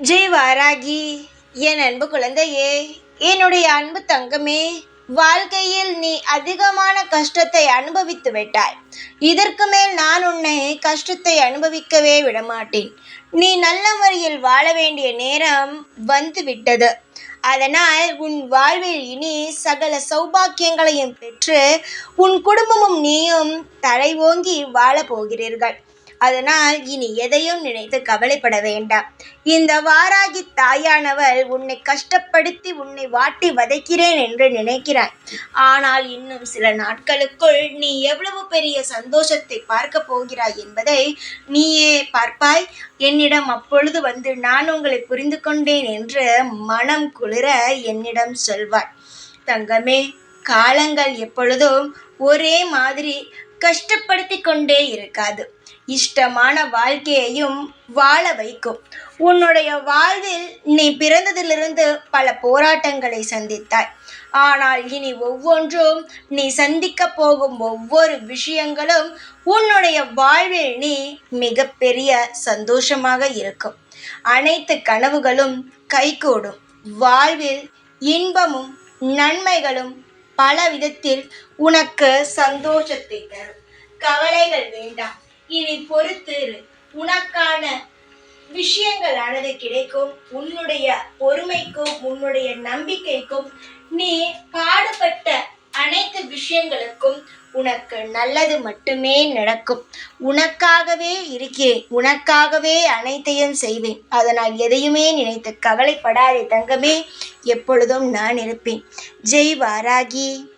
ஜெய் வாராகி, என் அன்பு குழந்தையே, என்னுடைய அன்பு தங்கமே, வாழ்க்கையில் நீ அதிகமான கஷ்டத்தை அனுபவித்து விட்டாய். இதற்கு மேல் நான் உன்னை கஷ்டத்தை அனுபவிக்கவே விடமாட்டேன். நீ நல்ல முறையில் வாழ வேண்டிய நேரம் வந்து விட்டது. அதனால் உன் வாழ்வில் இனி சகல சௌபாக்கியங்களையும் பெற்று உன் குடும்பமும் நீயும் தலை ஓங்கி வாழப் போகிறீர்கள். அதனால் இனி எதையும் நினைத்து கவலைப்பட வேண்டாம். இந்த வாராகி தாயானவள் உன்னை கஷ்டப்படுத்தி உன்னை வாட்டி வதைக்கிறேன் என்று நினைக்கிறாய். ஆனால் இன்னும் சில நாட்களுக்குள் நீ எவ்வளவு பெரிய சந்தோஷத்தை பார்க்க போகிறாய் என்பதை நீயே பார்ப்பாய். என்னிடம் அப்பொழுது வந்து நான் உங்களை புரிந்து கொண்டேன் என்று மனம் குளிர என்னிடம் சொல்வாய். தங்கமே, காலங்கள் எப்பொழுதும் ஒரே மாதிரி கஷ்டப்படுத்தி கொண்டே இருக்காது. இஷ்டமான வாழ்க்கையையும் வாழ வைக்கும். உன்னுடைய வாழ்வில் நீ பிறந்ததிலிருந்து பல போராட்டங்களை சந்தித்தாய். ஆனால் இனி ஒவ்வொன்றும் நீ சந்திக்க போகும் ஒவ்வொரு விஷயங்களும் உன்னுடைய வாழ்வில் நீ மிகப்பெரிய சந்தோஷமாக இருக்கும். அனைத்து கனவுகளும் கைகூடும். வாழ்வில் இன்பமும் நன்மைகளும் பல விதத்தில் உனக்கு சந்தோஷத்தை தரும். கவலைகள் வேண்டாம். இனி பொறுத்திரு. உனக்கான விஷயங்களானது கிடைக்கும். உன்னுடைய பொறுமைக்கும் உன்னுடைய நம்பிக்கைக்கும் நீ பாடுபட்ட அனைத்து விஷயங்களுக்கும் உனக்கு நல்லது மட்டுமே நடக்கும். உனக்காகவே இருக்கிறேன். உனக்காகவே அனைத்தையும் செய்வேன். அதனால் எதையுமே நினைத்து கவலைப்படாதே தங்கமே. எப்பொழுதும் நான் இருப்பேன். ஜெய் வாராகி.